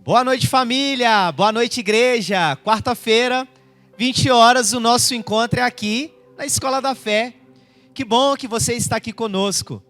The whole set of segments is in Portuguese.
Boa noite, família. Boa noite, igreja. Quarta-feira, 20 horas, o nosso encontro é aqui na Escola da Fé. Que bom que você está aqui conosco.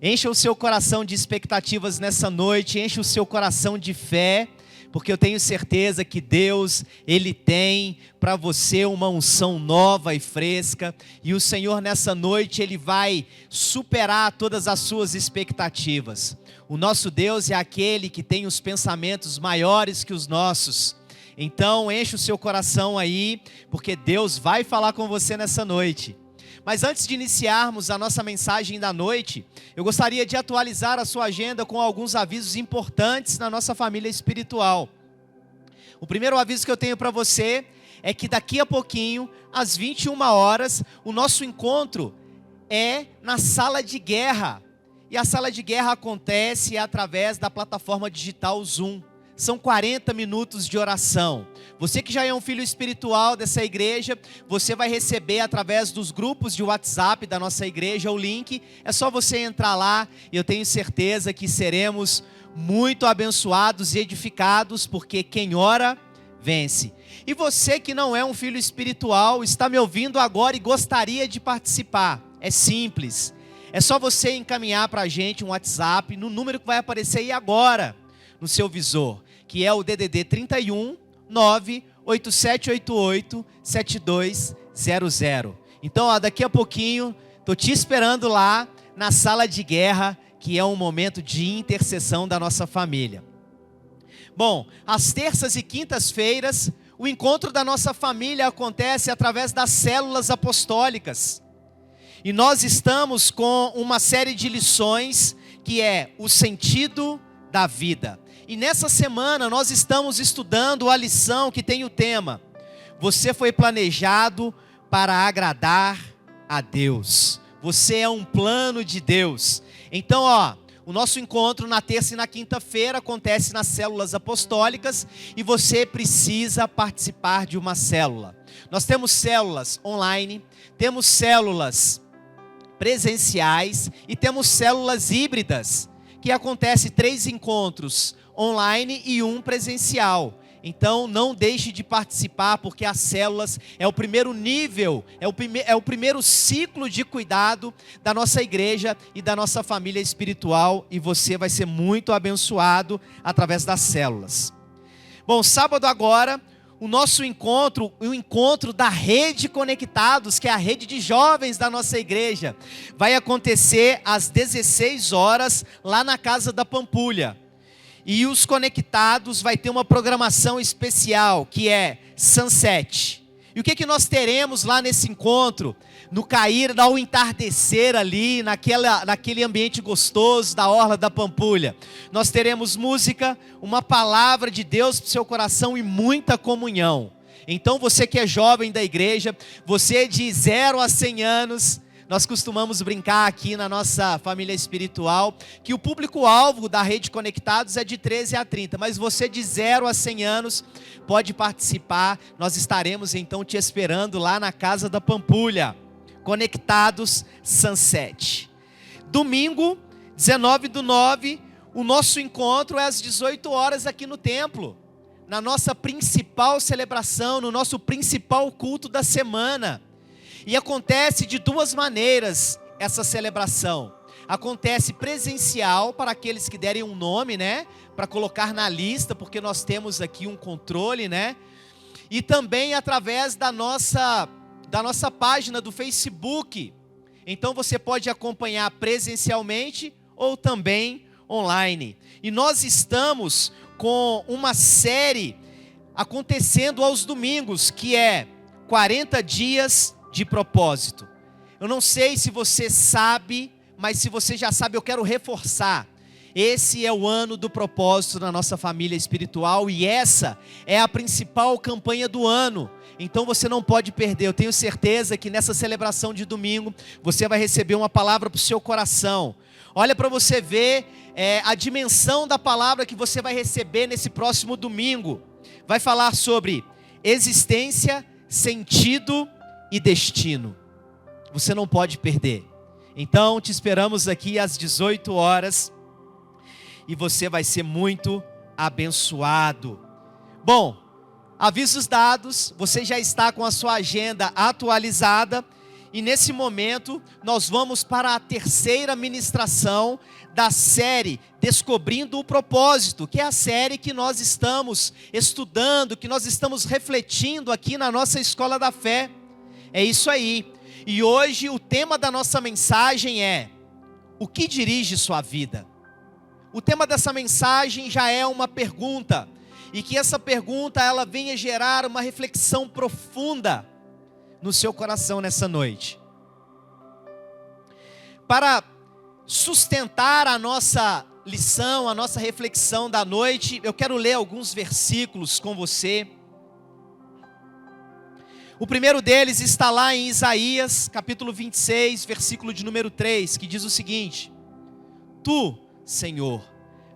Encha o seu coração de expectativas nessa noite, encha o seu coração de fé, porque eu tenho certeza que Deus, Ele tem para você uma unção nova e fresca, e o Senhor nessa noite, Ele vai superar todas as suas expectativas. O nosso Deus é aquele que tem os pensamentos maiores que os nossos. Então enche o seu coração aí, porque Deus vai falar com você nessa noite. Mas antes de iniciarmos a nossa mensagem da noite, eu gostaria de atualizar a sua agenda com alguns avisos importantes na nossa família espiritual. O primeiro aviso que eu tenho para você é que daqui a pouquinho, às 21 horas, o nosso encontro é na sala de guerra. E a sala de guerra acontece através da plataforma digital Zoom. São 40 minutos de oração. Você que já é um filho espiritual dessa igreja, você vai receber através dos grupos de WhatsApp da nossa igreja o link. É só você entrar lá e eu tenho certeza que seremos muito abençoados e edificados, porque quem ora, vence. E você que não é um filho espiritual, está me ouvindo agora e gostaria de participar. É simples. É só você encaminhar para a gente um WhatsApp no número que vai aparecer aí agora no seu visor, que é o DDD 31 98788 7200. Então, daqui a pouquinho, estou te esperando lá na sala de guerra, que é um momento de intercessão da nossa família. Bom, às terças e quintas-feiras, o encontro da nossa família acontece através das células apostólicas. E nós estamos com uma série de lições que é o sentido da vida. E nessa semana nós estamos estudando a lição que tem o tema: você foi planejado para agradar a Deus. Você é um plano de Deus. Então, o nosso encontro na terça e na quinta-feira acontece nas células apostólicas e você precisa participar de uma célula. Nós temos células online, temos células presenciais e temos células híbridas, que acontece 3 encontros online e 1 presencial. Então não deixe de participar, porque as células é o primeiro nível, é o primeiro ciclo de cuidado da nossa igreja e da nossa família espiritual, e você vai ser muito abençoado através das células. Bom, sábado agora, o nosso encontro, o encontro da Rede Conectados, que é a rede de jovens da nossa igreja, vai acontecer às 16 horas lá na Casa da Pampulha. E os Conectados vai ter uma programação especial, que é Sunset. E o que nós teremos lá nesse encontro? No cair, ao entardecer ali, naquele ambiente gostoso da Orla da Pampulha. Nós teremos música, uma palavra de Deus para o seu coração e muita comunhão. Então você que é jovem da igreja, você de 0 a 100 anos... Nós costumamos brincar aqui na nossa família espiritual que o público-alvo da Rede Conectados é de 13 a 30, mas você de 0 a 100 anos pode participar. Nós estaremos então te esperando lá na Casa da Pampulha. Conectados Sunset. Domingo, 19/9, o nosso encontro é às 18 horas aqui no templo, na nossa principal celebração, no nosso principal culto da semana. E acontece de 2 maneiras essa celebração. Acontece presencial para aqueles que derem um nome, né? Para colocar na lista, porque nós temos aqui um controle, né? E também através da nossa página do Facebook. Então você pode acompanhar presencialmente ou também online. E nós estamos com uma série acontecendo aos domingos, que é 40 dias de propósito. Eu não sei se você sabe, mas se você já sabe, eu quero reforçar. Esse é o ano do propósito na nossa família espiritual e essa é a principal campanha do ano. Então você não pode perder. Eu tenho certeza que nessa celebração de domingo você vai receber uma palavra para o seu coração. Olha para você ver a dimensão da palavra que você vai receber nesse próximo domingo. Vai falar sobre existência, sentido e destino. Você não pode perder. Então te esperamos aqui às 18 horas e você vai ser muito abençoado. Bom, avisos dados, você já está com a sua agenda atualizada e nesse momento nós vamos para a terceira ministração da série Descobrindo o Propósito, que é a série que nós estamos estudando, que nós estamos refletindo aqui na nossa Escola da Fé. É isso aí. E hoje o tema da nossa mensagem é: o que dirige sua vida? O tema dessa mensagem já é uma pergunta, e que essa pergunta ela venha gerar uma reflexão profunda no seu coração nessa noite. Para sustentar a nossa lição, a nossa reflexão da noite, eu quero ler alguns versículos com você. O primeiro deles está lá em Isaías, capítulo 26, versículo de número 3, que diz o seguinte: Tu, Senhor,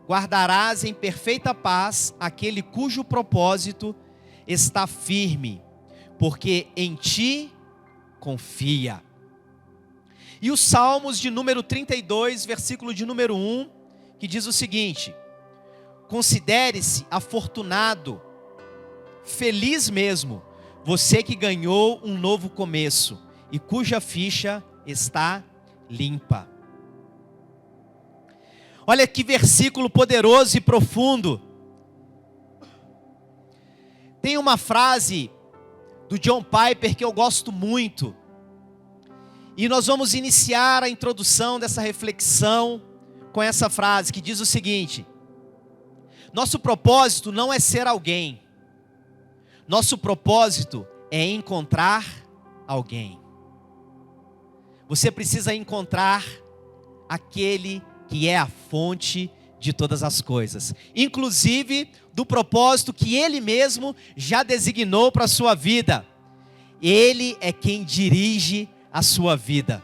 guardarás em perfeita paz aquele cujo propósito está firme, porque em ti confia. E os Salmos de número 32, versículo de número 1, que diz o seguinte: Considere-se afortunado, feliz mesmo, você que ganhou um novo começo e cuja ficha está limpa. Olha que versículo poderoso e profundo. Tem uma frase do John Piper que eu gosto muito. E nós vamos iniciar a introdução dessa reflexão com essa frase que diz o seguinte: nosso propósito não é ser alguém. Nosso propósito é encontrar alguém. Você precisa encontrar aquele que é a fonte de todas as coisas, inclusive do propósito que Ele mesmo já designou para a sua vida. Ele é quem dirige a sua vida.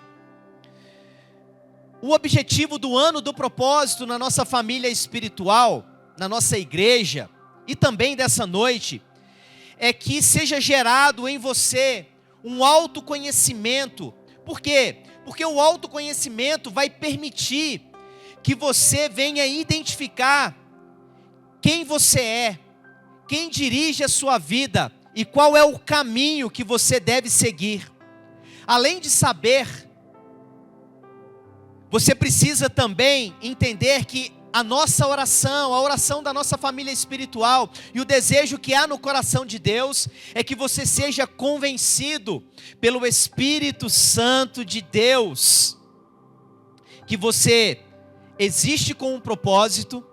O objetivo do ano do propósito na nossa família espiritual, na nossa igreja e também dessa noite, é que seja gerado em você um autoconhecimento. Por quê? Porque o autoconhecimento vai permitir que você venha identificar quem você é, quem dirige a sua vida e qual é o caminho que você deve seguir. Além de saber, você precisa também entender que a nossa oração, a oração da nossa família espiritual e o desejo que há no coração de Deus é que você seja convencido pelo Espírito Santo de Deus que você existe com um propósito,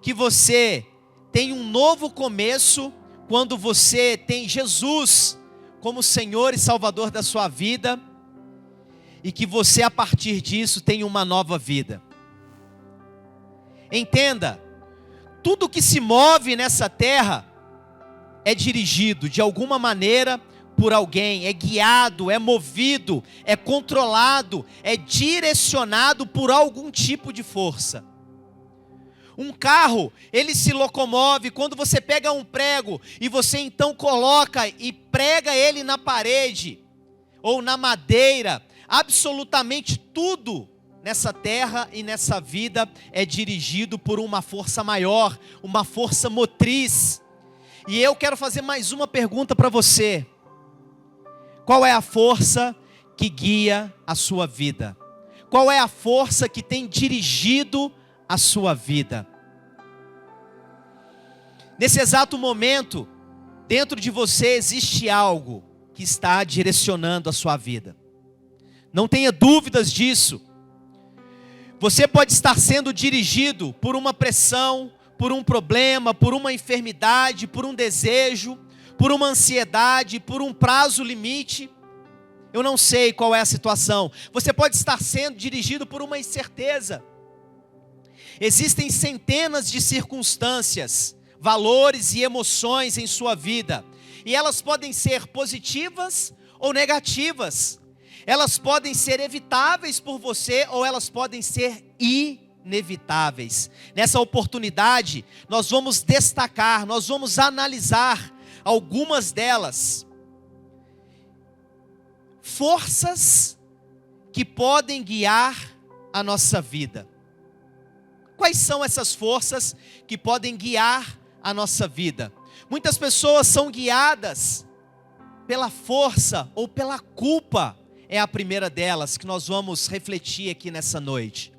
que você tem um novo começo quando você tem Jesus como Senhor e Salvador da sua vida e que você a partir disso tem uma nova vida. Entenda, tudo que se move nessa terra é dirigido de alguma maneira por alguém, é guiado, é movido, é controlado, é direcionado por algum tipo de força. Um carro, ele se locomove quando você pega um prego e você então coloca e prega ele na parede ou na madeira. Absolutamente tudo nessa terra e nessa vida é dirigido por uma força maior, uma força motriz. E eu quero fazer mais uma pergunta para você. Qual é a força que guia a sua vida? Qual é a força que tem dirigido a sua vida? Nesse exato momento, dentro de você existe algo que está direcionando a sua vida. Não tenha dúvidas disso. Você pode estar sendo dirigido por uma pressão, por um problema, por uma enfermidade, por um desejo, por uma ansiedade, por um prazo limite. Eu não sei qual é a situação. Você pode estar sendo dirigido por uma incerteza. Existem centenas de circunstâncias, valores e emoções em sua vida. E elas podem ser positivas ou negativas. Elas podem ser evitáveis por você ou elas podem ser inevitáveis. Nessa oportunidade, nós vamos destacar, nós vamos analisar algumas delas. Forças que podem guiar a nossa vida. Quais são essas forças que podem guiar a nossa vida? Muitas pessoas são guiadas pela força ou pela culpa. É a primeira delas que nós vamos refletir aqui nessa noite.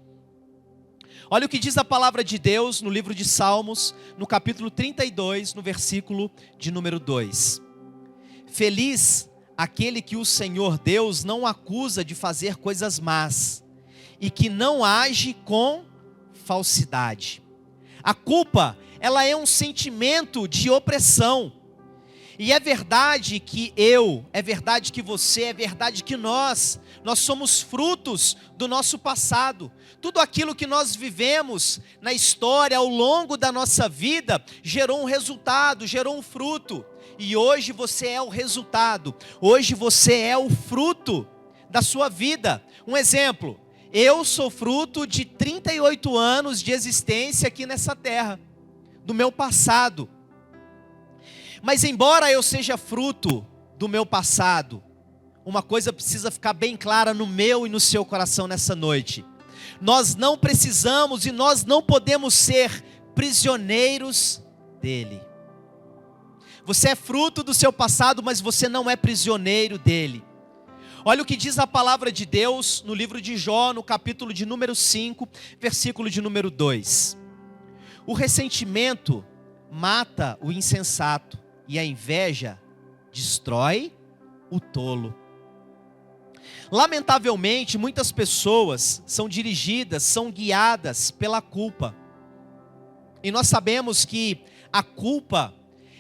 Olha o que diz a palavra de Deus no livro de Salmos, no capítulo 32, no versículo de número 2. Feliz aquele que o Senhor Deus não acusa de fazer coisas más e que não age com falsidade. A culpa, ela é um sentimento de opressão. E é verdade que é verdade que você, é verdade que nós somos frutos do nosso passado. Tudo aquilo que nós vivemos na história, ao longo da nossa vida, gerou um resultado, gerou um fruto. E hoje você é o resultado, hoje você é o fruto da sua vida. Um exemplo, eu sou fruto de 38 anos de existência aqui nessa terra, do meu passado. Mas embora eu seja fruto do meu passado, uma coisa precisa ficar bem clara no meu e no seu coração nessa noite. Nós não precisamos e nós não podemos ser prisioneiros dele. Você é fruto do seu passado, mas você não é prisioneiro dele. Olha o que diz a palavra de Deus no livro de Jó, no capítulo de número 5, versículo de número 2. O ressentimento mata o insensato e a inveja destrói o tolo. Lamentavelmente, muitas pessoas são dirigidas, são guiadas pela culpa. E nós sabemos que a culpa,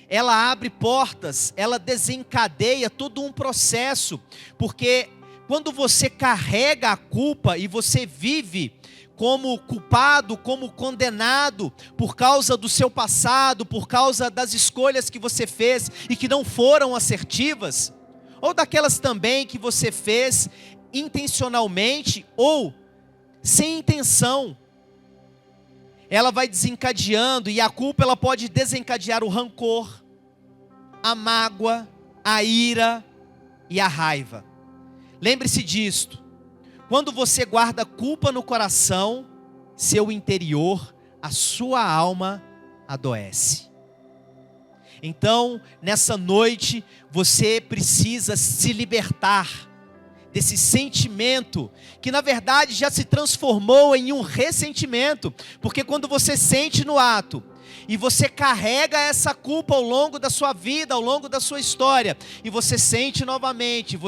ela abre portas, ela desencadeia todo um processo, porque quando você carrega a culpa e você vive como culpado, como condenado, por causa do seu passado, por causa das escolhas que você fez e que não foram assertivas, ou daquelas também que você fez intencionalmente ou sem intenção, ela vai desencadeando, e a culpa ela pode desencadear o rancor, a mágoa, a ira e a raiva. Lembre-se disto. Quando você guarda culpa no coração, seu interior, a sua alma adoece. Então, nessa noite, você precisa se libertar desse sentimento, que na verdade já se transformou em um ressentimento, porque quando você sente no ato, e você carrega essa culpa ao longo da sua vida, ao longo da sua história, e você sente novamente,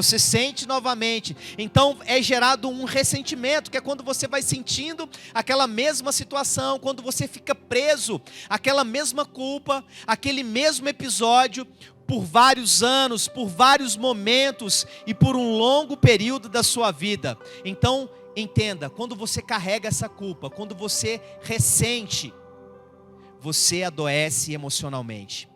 então é gerado um ressentimento, que é quando você vai sentindo aquela mesma situação, quando você fica preso àquela mesma culpa, aquele mesmo episódio, por vários anos, por vários momentos, e por um longo período da sua vida. Então, entenda, quando você carrega essa culpa, quando você ressente, você adoece emocionalmente.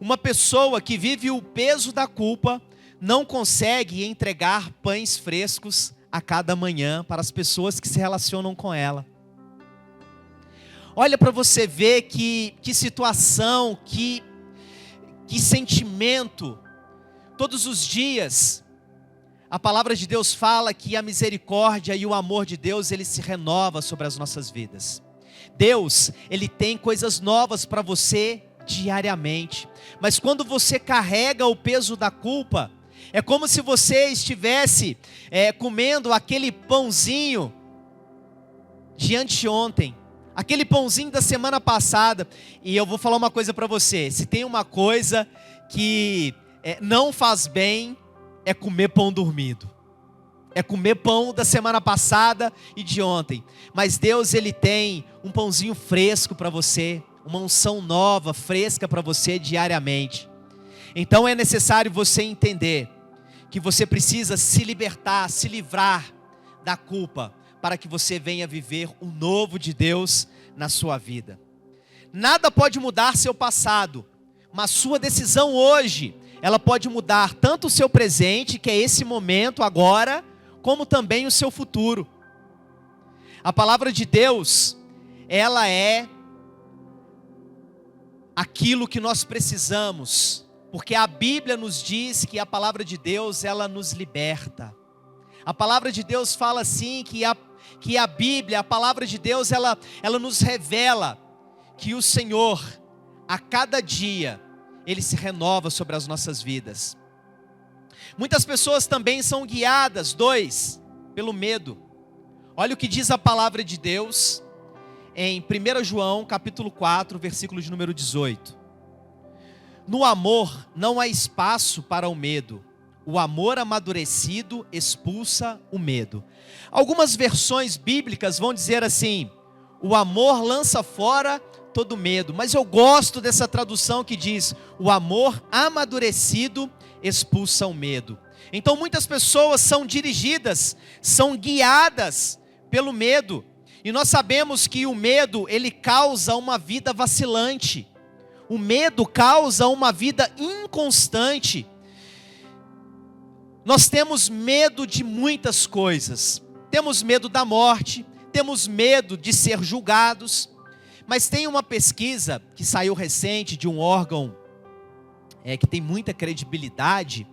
Uma pessoa que vive o peso da culpa não consegue entregar pães frescos a cada manhã para as pessoas que se relacionam com ela. Olha para você ver que situação, que sentimento. Todos os dias, a palavra de Deus fala que a misericórdia e o amor de Deus, ele se renova sobre as nossas vidas. Deus, ele tem coisas novas para você diariamente, mas quando você carrega o peso da culpa, é como se você estivesse comendo aquele pãozinho de anteontem, aquele pãozinho da semana passada. E eu vou falar uma coisa para você: se tem uma coisa que não faz bem, é comer pão dormido. É comer pão da semana passada e de ontem. Mas Deus, ele tem um pãozinho fresco para você, uma unção nova, fresca para você diariamente. Então é necessário você entender que você precisa se libertar, se livrar da culpa, para que você venha viver o novo de Deus na sua vida. Nada pode mudar seu passado, mas sua decisão hoje, ela pode mudar tanto o seu presente, que é esse momento agora, como também o seu futuro. A palavra de Deus, ela é aquilo que nós precisamos, porque a Bíblia nos diz que a palavra de Deus, ela nos liberta. A palavra de Deus fala assim, que que a Bíblia, a palavra de Deus, ela nos revela que o Senhor, a cada dia, Ele se renova sobre as nossas vidas. Muitas pessoas também são guiadas, pelo medo. Olha o que diz a palavra de Deus em 1 João capítulo 4, versículo de número 18. No amor não há espaço para o medo. O amor amadurecido expulsa o medo. Algumas versões bíblicas vão dizer assim: o amor lança fora todo medo. Mas eu gosto dessa tradução que diz: o amor amadurecido expulsa o medo. Então muitas pessoas são dirigidas, são guiadas pelo medo. E nós sabemos que o medo, ele causa uma vida vacilante. O medo causa uma vida inconstante. Nós temos medo de muitas coisas. Temos medo da morte, temos medo de ser julgados. Mas tem uma pesquisa que saiu recente de um órgão que tem muita credibilidade,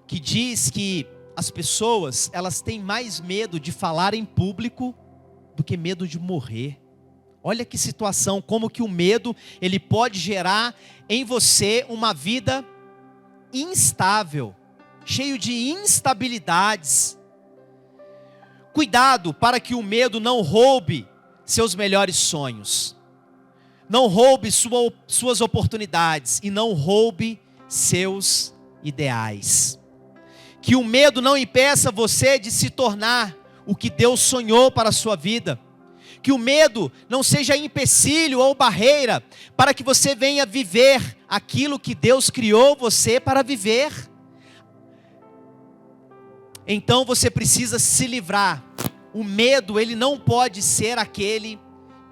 que diz que as pessoas, elas têm mais medo de falar em público do que medo de morrer. Olha que situação, como que o medo, ele pode gerar em você uma vida instável, cheio de instabilidades. Cuidado para que o medo não roube seus melhores sonhos, não roube suas oportunidades e não roube seus ideais. Que o medo não impeça você de se tornar o que Deus sonhou para a sua vida. Que o medo não seja empecilho ou barreira para que você venha viver aquilo que Deus criou você para viver. Então você precisa se livrar. O medo, ele não pode ser aquele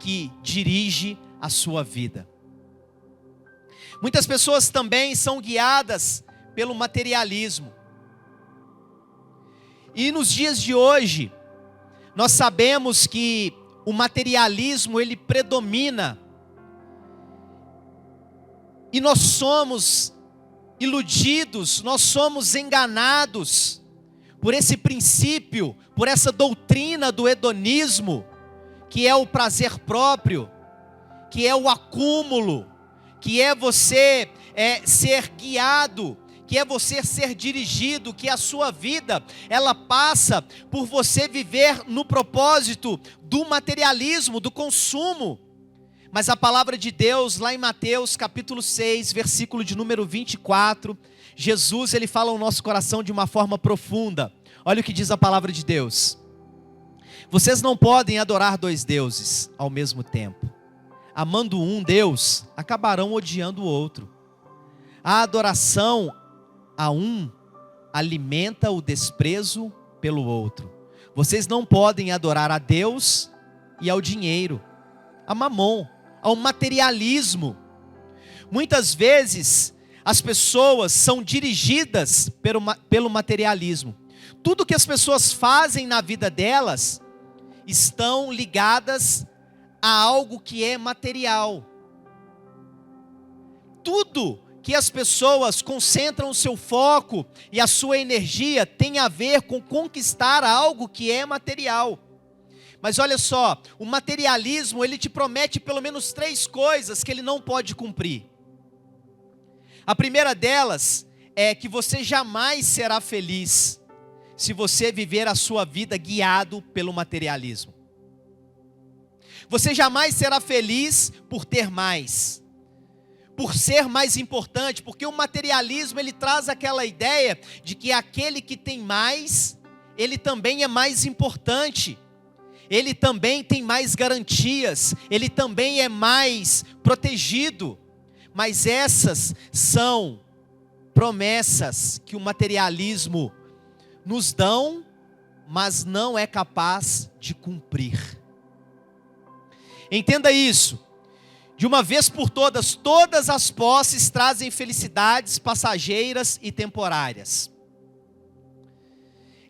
que dirige a sua vida. Muitas pessoas também são guiadas pelo materialismo. E nos dias de hoje, nós sabemos que o materialismo, ele predomina. E nós somos iludidos, nós somos enganados por esse princípio, por essa doutrina do hedonismo, que é o prazer próprio, que é o acúmulo, que é você ser guiado, que é você ser dirigido, que a sua vida, ela passa por você viver no propósito do materialismo, do consumo. Mas a palavra de Deus, lá em Mateus capítulo 6, versículo de número 24, Jesus, ele fala ao nosso coração de uma forma profunda. Olha o que diz a palavra de Deus: vocês não podem adorar dois deuses ao mesmo tempo. Amando um Deus, acabarão odiando o outro. A adoração a um alimenta o desprezo pelo outro. Vocês não podem adorar a Deus e ao dinheiro, a mamon, ao materialismo. Muitas vezes as pessoas são dirigidas pelo materialismo. Tudo que as pessoas fazem na vida delas estão ligadas a algo que é material. Tudo que as pessoas concentram o seu foco e a sua energia tem a ver com conquistar algo que é material. Mas olha só, o materialismo, ele te promete pelo menos 3 coisas que ele não pode cumprir. A primeira delas é que você jamais será feliz se você viver a sua vida guiado pelo materialismo. Você jamais será feliz por ter mais, por ser mais importante, porque o materialismo, ele traz aquela ideia de que aquele que tem mais, ele também é mais importante, ele também tem mais garantias, ele também é mais protegido. Mas essas são promessas que o materialismo nos dão, mas não é capaz de cumprir. Entenda isso. De uma vez por todas, todas as posses trazem felicidades passageiras e temporárias.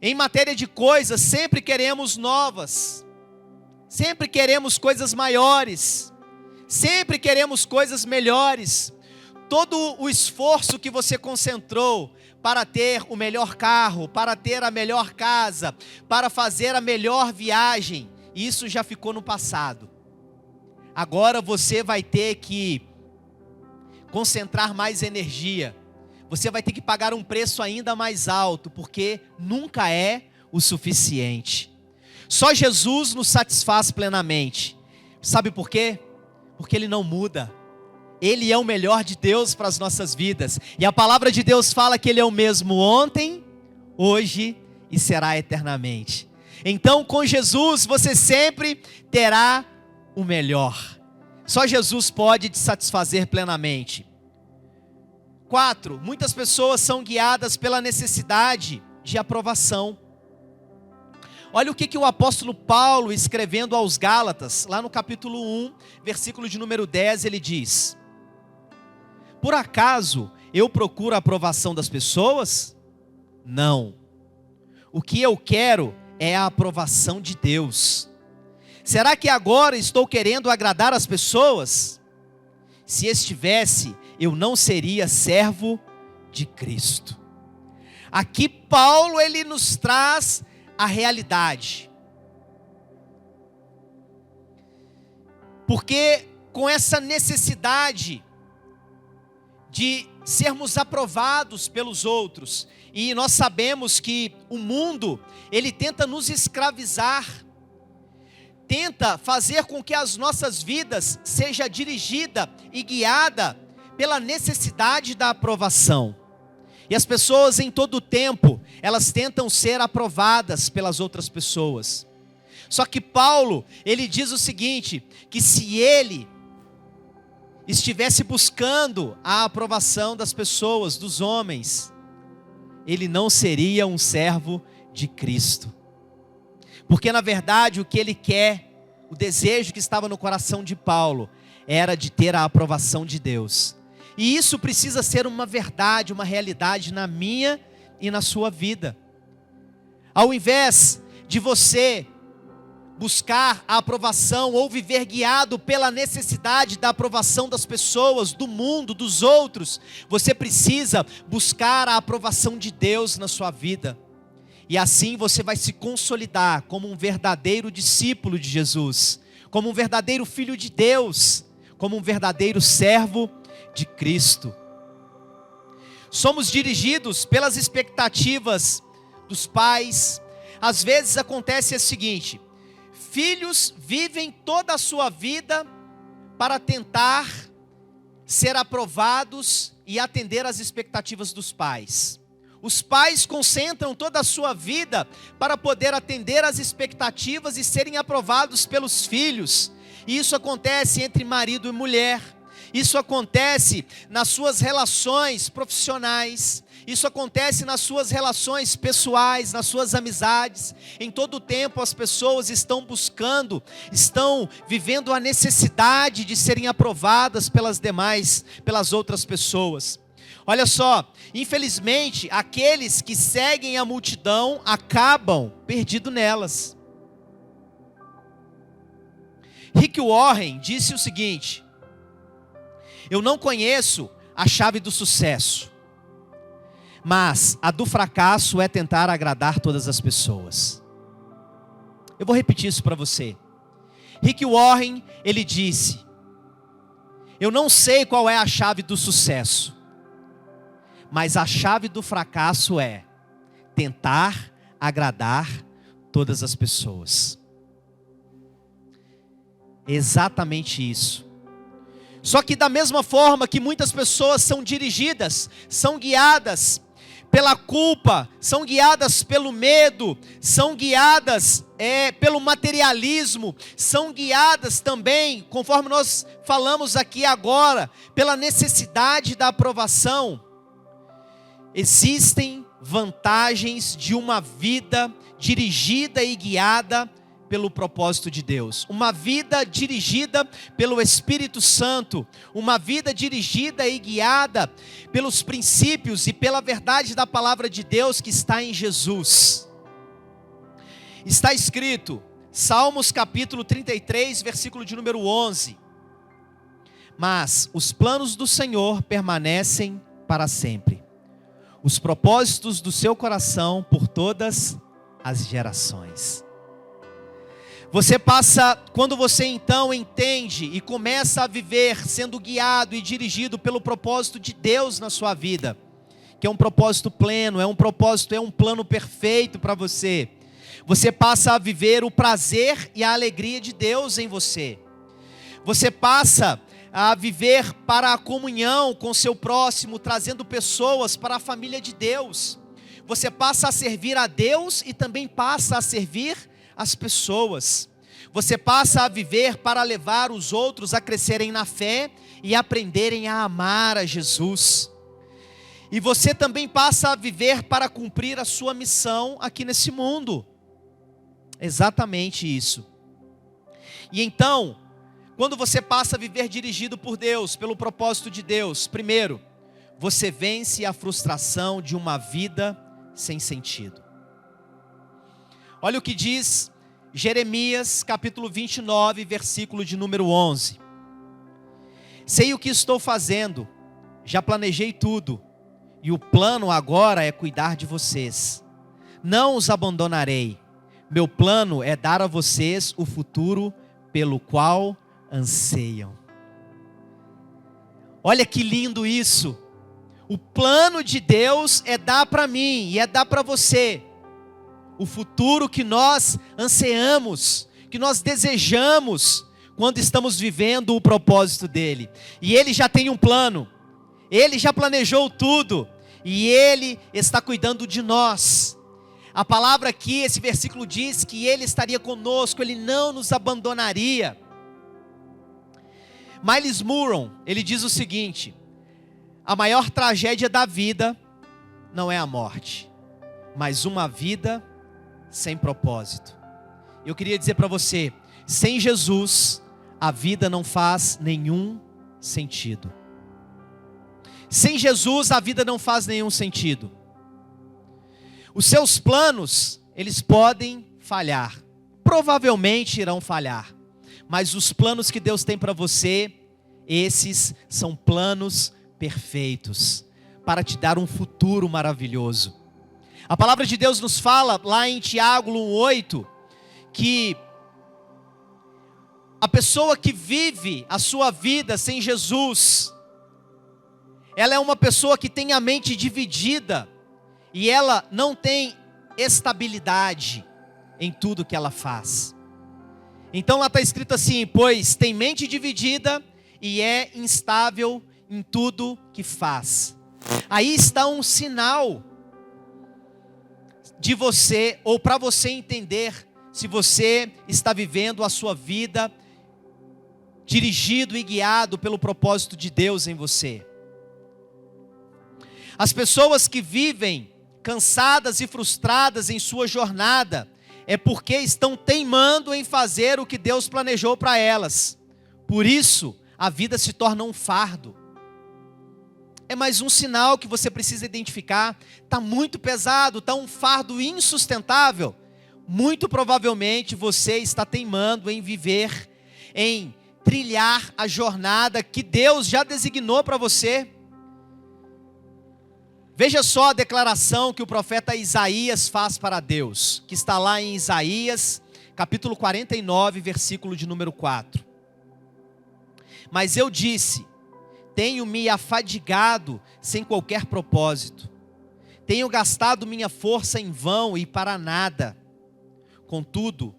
Em matéria de coisas, sempre queremos novas, sempre queremos coisas maiores, sempre queremos coisas melhores. todo o esforço que você concentrou para ter o melhor carro, para ter a melhor casa, para fazer a melhor viagem, isso já ficou no passado. Agora você vai ter que concentrar mais energia. Você vai ter que pagar um preço ainda mais alto, porque nunca é o suficiente. Só Jesus nos satisfaz plenamente. Sabe por quê? Porque Ele não muda. Ele é o melhor de Deus para as nossas vidas. E a palavra de Deus fala que Ele é o mesmo ontem, hoje e será eternamente. Então, com Jesus, você sempre terá o melhor. Só Jesus pode te satisfazer plenamente. 4. Muitas pessoas são guiadas pela necessidade de aprovação. Olha o que o apóstolo Paulo, escrevendo aos Gálatas, lá no capítulo 1, versículo de número 10, ele diz: por acaso eu procuro a aprovação das pessoas? Não. O que eu quero é a aprovação de Deus. Será que agora estou querendo agradar as pessoas? Se estivesse, eu não seria servo de Cristo. Aqui Paulo, ele nos traz a realidade. Porque com essa necessidade de sermos aprovados pelos outros, e nós sabemos que o mundo, ele tenta nos escravizar, tenta fazer com que as nossas vidas seja dirigida e guiada pela necessidade da aprovação. E as pessoas em todo o tempo, elas tentam ser aprovadas pelas outras pessoas. Só que Paulo, ele diz o seguinte, que se ele estivesse buscando a aprovação das pessoas, dos homens, ele não seria um servo de Cristo. Porque na verdade o que ele quer, o desejo que estava no coração de Paulo, era de ter a aprovação de Deus. E isso precisa ser uma verdade, uma realidade na minha e na sua vida. Ao invés de você buscar a aprovação ou viver guiado pela necessidade da aprovação das pessoas, do mundo, dos outros, você precisa buscar a aprovação de Deus na sua vida. E assim você vai se consolidar como um verdadeiro discípulo de Jesus, como um verdadeiro filho de Deus, como um verdadeiro servo de Cristo. Somos dirigidos pelas expectativas dos pais. Às vezes acontece o seguinte: filhos vivem toda a sua vida para tentar ser aprovados e atender às expectativas dos pais. Os pais concentram toda a sua vida para poder atender às expectativas e serem aprovados pelos filhos. E isso acontece entre marido e mulher. Isso acontece nas suas relações profissionais. Isso acontece nas suas relações pessoais, nas suas amizades. Em todo o tempo as pessoas estão buscando, estão vivendo a necessidade de serem aprovadas pelas outras pessoas. Olha só, infelizmente, aqueles que seguem a multidão acabam perdidos nelas. Rick Warren disse o seguinte: eu não conheço a chave do sucesso, mas a do fracasso é tentar agradar todas as pessoas. Eu vou repetir isso para você. Rick Warren, ele disse: eu não sei qual é a chave do sucesso, mas a chave do fracasso é tentar agradar todas as pessoas. Exatamente isso. Só que da mesma forma que muitas pessoas são dirigidas, são guiadas pela culpa, são guiadas pelo medo, são guiadas pelo materialismo, são guiadas também, conforme nós falamos aqui agora, pela necessidade da aprovação. Existem vantagens de uma vida dirigida e guiada pelo propósito de Deus, uma vida dirigida pelo Espírito Santo, uma vida dirigida e guiada pelos princípios e pela verdade da palavra de Deus que está em Jesus. Está escrito, Salmos capítulo 33, versículo de número 11: Mas os planos do Senhor permanecem para sempre, os propósitos do seu coração por todas as gerações. Você passa, quando você então entende e começa a viver sendo guiado e dirigido pelo propósito de Deus na sua vida, que é um propósito pleno, é um plano perfeito para você. Você passa a viver o prazer e a alegria de Deus em você. Você passa a viver para a comunhão com seu próximo, trazendo pessoas para a família de Deus. Você passa a servir a Deus e também passa a servir as pessoas. Você passa a viver para levar os outros a crescerem na fé e aprenderem a amar a Jesus. E você também passa a viver para cumprir a sua missão aqui nesse mundo. Exatamente isso. E então, quando você passa a viver dirigido por Deus, pelo propósito de Deus, primeiro, você vence a frustração de uma vida sem sentido. Olha o que diz Jeremias capítulo 29, versículo de número 11. Sei o que estou fazendo, já planejei tudo, e o plano agora é cuidar de vocês. Não os abandonarei. Meu plano é dar a vocês o futuro pelo qual anseiam. Olha que lindo isso. O plano de Deus é dar para mim e é dar para você o futuro que nós anseamos, que nós desejamos quando estamos vivendo o propósito dele. E ele já tem um plano, ele já planejou tudo e ele está cuidando de nós. A palavra aqui, esse versículo diz que ele estaria conosco, ele não nos abandonaria. Myles Munroe, ele diz o seguinte: a maior tragédia da vida não é a morte, mas uma vida sem propósito. Eu queria dizer para você, sem Jesus, a vida não faz nenhum sentido. Sem Jesus, a vida não faz nenhum sentido. Os seus planos, eles podem falhar, provavelmente irão falhar, mas os planos que Deus tem para você, esses são planos perfeitos, para te dar um futuro maravilhoso. A palavra de Deus nos fala, lá em Tiago 1:8, que a pessoa que vive a sua vida sem Jesus, ela é uma pessoa que tem a mente dividida, e ela não tem estabilidade em tudo que ela faz. Então lá está escrito assim: pois tem mente dividida e é instável em tudo que faz. Aí está um sinal de você, ou para você entender se você está vivendo a sua vida dirigido e guiado pelo propósito de Deus em você. As pessoas que vivem cansadas e frustradas em sua jornada, é porque estão teimando em fazer o que Deus planejou para elas. Por isso, a vida se torna um fardo. É mais um sinal que você precisa identificar. Está muito pesado, está um fardo insustentável. Muito provavelmente você está teimando em viver, em trilhar a jornada que Deus já designou para você. Veja só a declaração que o profeta Isaías faz para Deus, que está lá em Isaías, capítulo 49, versículo de número 4. Mas eu disse: tenho me afadigado sem qualquer propósito, tenho gastado minha força em vão e para nada. Contudo,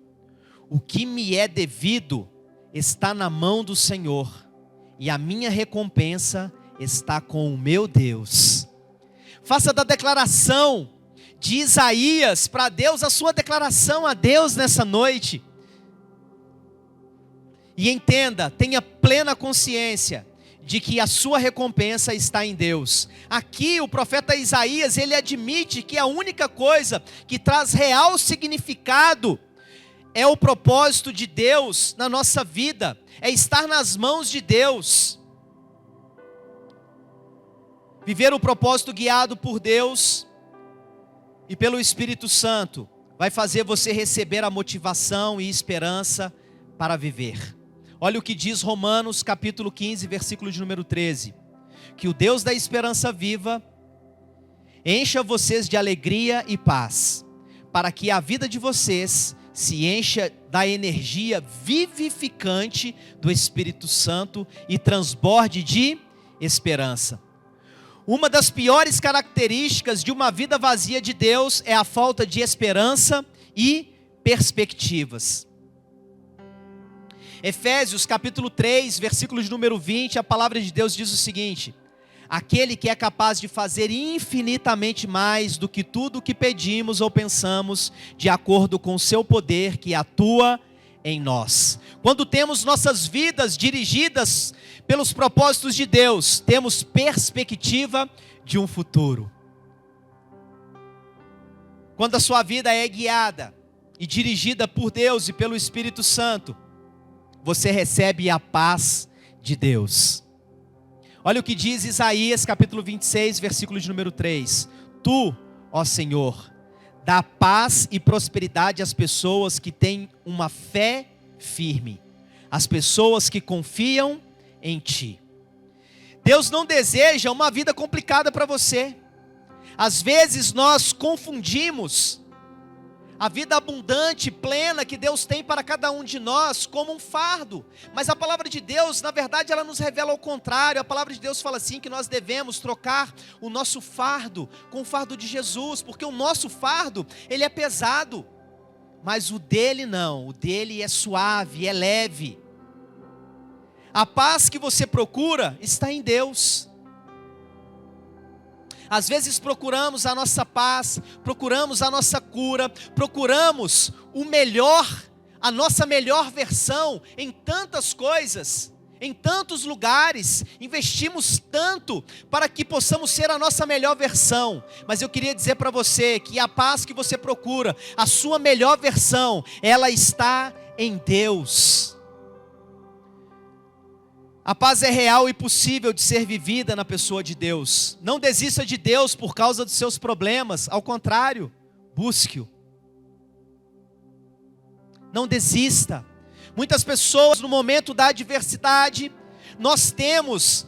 o que me é devido está na mão do Senhor, e a minha recompensa está com o meu Deus. Faça da declaração de Isaías para Deus a sua declaração a Deus nessa noite. E entenda, tenha plena consciência de que a sua recompensa está em Deus. Aqui o profeta Isaías, ele admite que a única coisa que traz real significado é o propósito de Deus na nossa vida, é estar nas mãos de Deus. Viver o propósito guiado por Deus e pelo Espírito Santo vai fazer você receber a motivação e esperança para viver. Olha o que diz Romanos capítulo 15, versículo de número 13. Que o Deus da esperança viva encha vocês de alegria e paz, para que a vida de vocês se encha da energia vivificante do Espírito Santo e transborde de esperança. Uma das piores características de uma vida vazia de Deus é a falta de esperança e perspectivas. Efésios capítulo 3, versículo de número 20, a palavra de Deus diz o seguinte: aquele que é capaz de fazer infinitamente mais do que tudo o que pedimos ou pensamos, de acordo com o seu poder que atua em nós. Quando temos nossas vidas dirigidas pelos propósitos de Deus, temos perspectiva de um futuro. Quando a sua vida é guiada e dirigida por Deus e pelo Espírito Santo, você recebe a paz de Deus. Olha o que diz Isaías capítulo 26, versículo de número 3. Tu, ó Senhor, dá paz e prosperidade às pessoas que têm uma fé firme, às pessoas que confiam em Ti. Deus não deseja uma vida complicada para você. Às vezes nós confundimos a vida abundante, plena que Deus tem para cada um de nós como um fardo. Mas a palavra de Deus, na verdade, ela nos revela ao contrário. A palavra de Deus fala assim que nós devemos trocar o nosso fardo com o fardo de Jesus, porque o nosso fardo, ele é pesado, mas o dele não, o dele é suave, é leve. A paz que você procura está em Deus. Às vezes procuramos a nossa paz, procuramos a nossa cura, procuramos o melhor, a nossa melhor versão em tantas coisas, em tantos lugares, investimos tanto para que possamos ser a nossa melhor versão. Mas eu queria dizer para você que a paz que você procura, a sua melhor versão, ela está em Deus. A paz é real e possível de ser vivida na pessoa de Deus. Não desista de Deus por causa dos seus problemas, ao contrário, busque-o. Não desista. Muitas pessoas no momento da adversidade, nós temos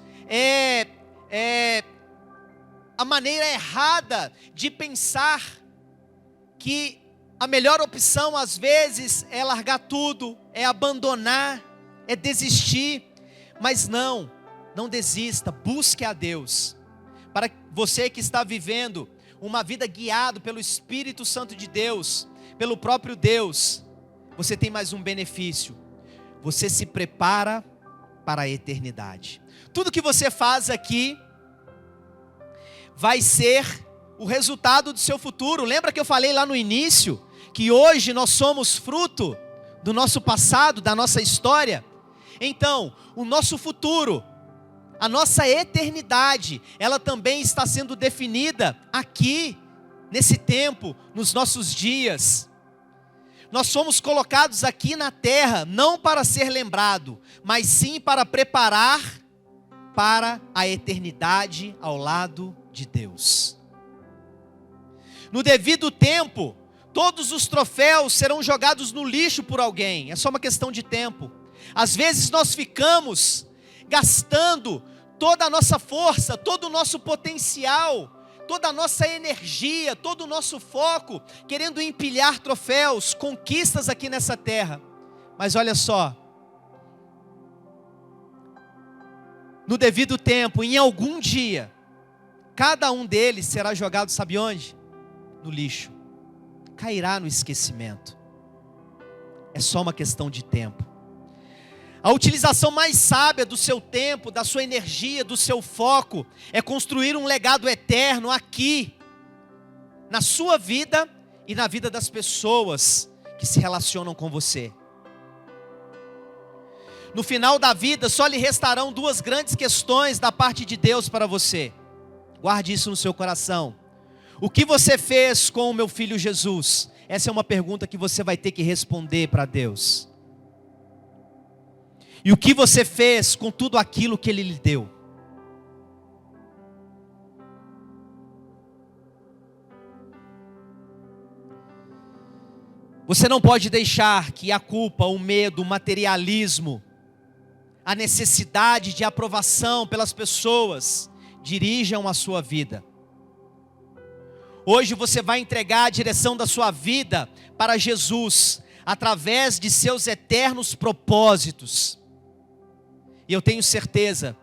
a maneira errada de pensar que a melhor opção às vezes é largar tudo, é abandonar, é desistir. Mas não desista, busque a Deus. Para você que está vivendo uma vida guiado pelo Espírito Santo de Deus, pelo próprio Deus, você tem mais um benefício. Você se prepara para a eternidade. Tudo que você faz aqui vai ser o resultado do seu futuro. Lembra que eu falei lá no início que hoje nós somos fruto do nosso passado, da nossa história? Então, o nosso futuro, a nossa eternidade, ela também está sendo definida aqui, nesse tempo, nos nossos dias. Nós somos colocados aqui na terra, não para ser lembrado, mas sim para preparar para a eternidade ao lado de Deus. No devido tempo, todos os troféus serão jogados no lixo por alguém, é só uma questão de tempo. Às vezes nós ficamos gastando toda a nossa força, todo o nosso potencial, toda a nossa energia, todo o nosso foco, querendo empilhar troféus, conquistas aqui nessa terra. Mas olha só, no devido tempo, em algum dia, cada um deles será jogado, sabe onde? No lixo, cairá no esquecimento. É só uma questão de tempo. A utilização mais sábia do seu tempo, da sua energia, do seu foco, é construir um legado eterno aqui, na sua vida e na vida das pessoas que se relacionam com você. No final da vida, só lhe restarão duas grandes questões da parte de Deus para você. Guarde isso no seu coração. O que você fez com o meu filho Jesus? Essa é uma pergunta que você vai ter que responder para Deus. E o que você fez com tudo aquilo que Ele lhe deu? Você não pode deixar que a culpa, o medo, o materialismo a necessidade de aprovação pelas pessoas, dirijam a sua vida. Hoje você vai entregar a direção da sua vida para Jesus, através de seus eternos propósitos. E eu tenho certeza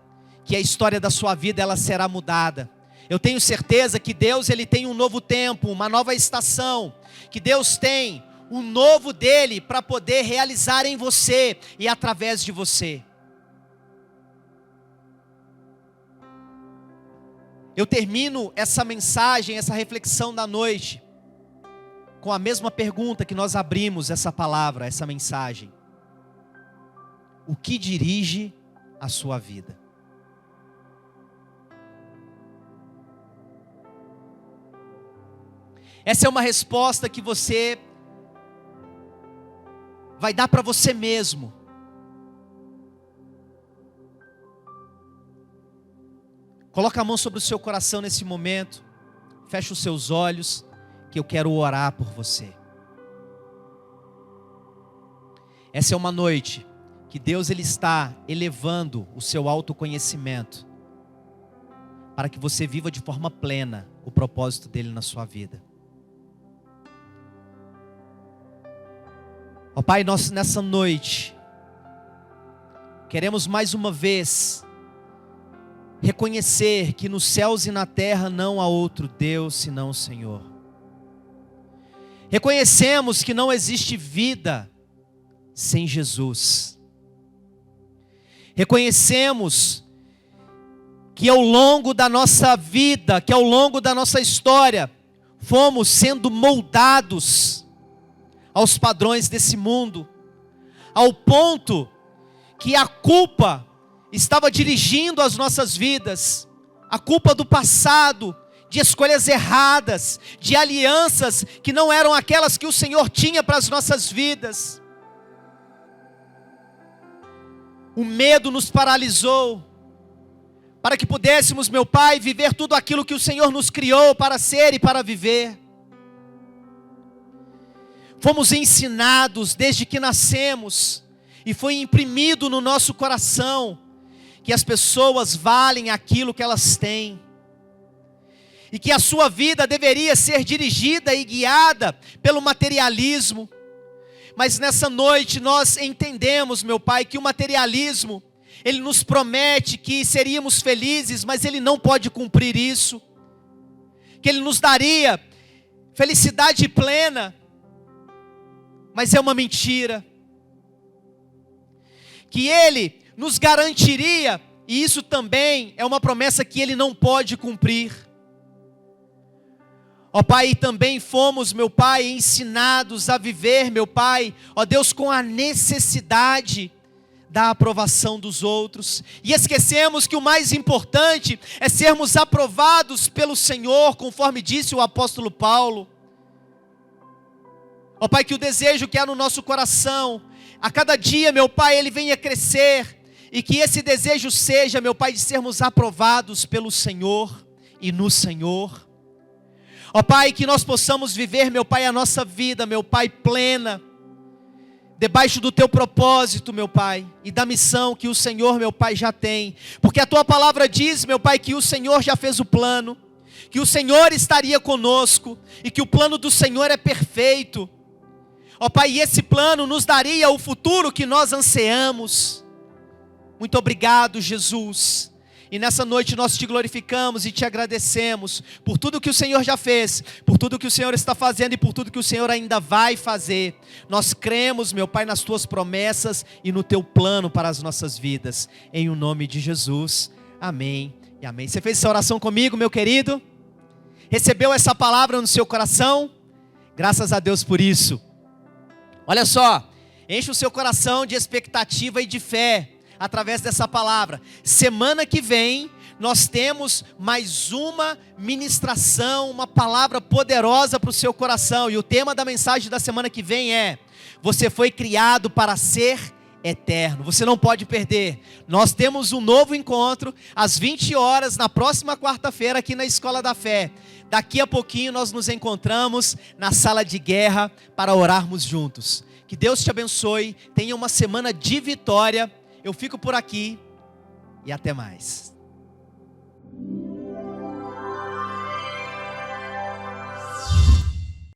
que a história da sua vida ela será mudada. Eu tenho certeza que Deus ele tem um novo tempo, uma nova estação, que Deus tem um novo dele para poder realizar em você e através de você. Eu termino essa mensagem, essa reflexão da noite, com a mesma pergunta que nós abrimos essa palavra, essa mensagem. O que dirige a sua vida? Essa é uma resposta que você vai dar para você mesmo. Coloca a mão sobre o seu coração nesse momento. Feche os seus olhos, que eu quero orar por você. Essa é uma noite que Deus ele está elevando o seu autoconhecimento, para que você viva de forma plena o propósito dele na sua vida. Ó Pai, nós nessa noite queremos mais uma vez reconhecer que nos céus e na terra não há outro Deus senão o Senhor. Reconhecemos que não existe vida sem Jesus. Reconhecemos que ao longo da nossa vida, que ao longo da nossa história, fomos sendo moldados aos padrões desse mundo, ao ponto que a culpa estava dirigindo as nossas vidas, a culpa do passado, de escolhas erradas, de alianças que não eram aquelas que o Senhor tinha para as nossas vidas. O medo nos paralisou, para que pudéssemos, meu Pai, viver tudo aquilo que o Senhor nos criou para ser e para viver. Fomos ensinados desde que nascemos, e foi imprimido no nosso coração, que as pessoas valem aquilo que elas têm, e que a sua vida deveria ser dirigida e guiada pelo materialismo. Mas nessa noite nós entendemos, meu Pai, que o materialismo, ele nos promete que seríamos felizes, mas ele não pode cumprir isso, que ele nos daria felicidade plena, mas é uma mentira, que ele nos garantiria, e isso também é uma promessa que ele não pode cumprir. Ó Pai, também fomos, meu Pai, ensinados a viver, meu Pai, ó Deus, com a necessidade da aprovação dos outros, e esquecemos que o mais importante é sermos aprovados pelo Senhor, conforme disse o apóstolo Paulo. Ó Pai, que o desejo que há no nosso coração, a cada dia, meu Pai, ele venha crescer, e que esse desejo seja, meu Pai, de sermos aprovados pelo Senhor e no Senhor. Ó Pai, que nós possamos viver, meu Pai, a nossa vida, meu Pai, plena, debaixo do Teu propósito, meu Pai, e da missão que o Senhor, meu Pai, já tem. Porque a Tua palavra diz, meu Pai, que o Senhor já fez o plano, que o Senhor estaria conosco, e que o plano do Senhor é perfeito. Ó Pai, e esse plano nos daria o futuro que nós ansiamos. Muito obrigado, Jesus. E nessa noite nós te glorificamos e te agradecemos por tudo que o Senhor já fez, por tudo que o Senhor está fazendo e por tudo que o Senhor ainda vai fazer. Nós cremos, meu Pai, nas tuas promessas e no teu plano para as nossas vidas. Em o nome de Jesus. Amém e amém. Você fez essa oração comigo, meu querido? Recebeu essa palavra no seu coração? Graças a Deus por isso. Olha só, enche o seu coração de expectativa e de fé através dessa palavra. Semana que vem nós temos mais uma ministração, uma palavra poderosa para o seu coração. E o tema da mensagem da semana que vem é: você foi criado para ser eterno. Você não pode perder. Nós temos um novo encontro às 20 horas na próxima quarta-feira aqui na Escola da Fé. Daqui a pouquinho nós nos encontramos na sala de guerra para orarmos juntos. Que Deus te abençoe. Tenha uma semana de vitória. Eu fico por aqui e até mais.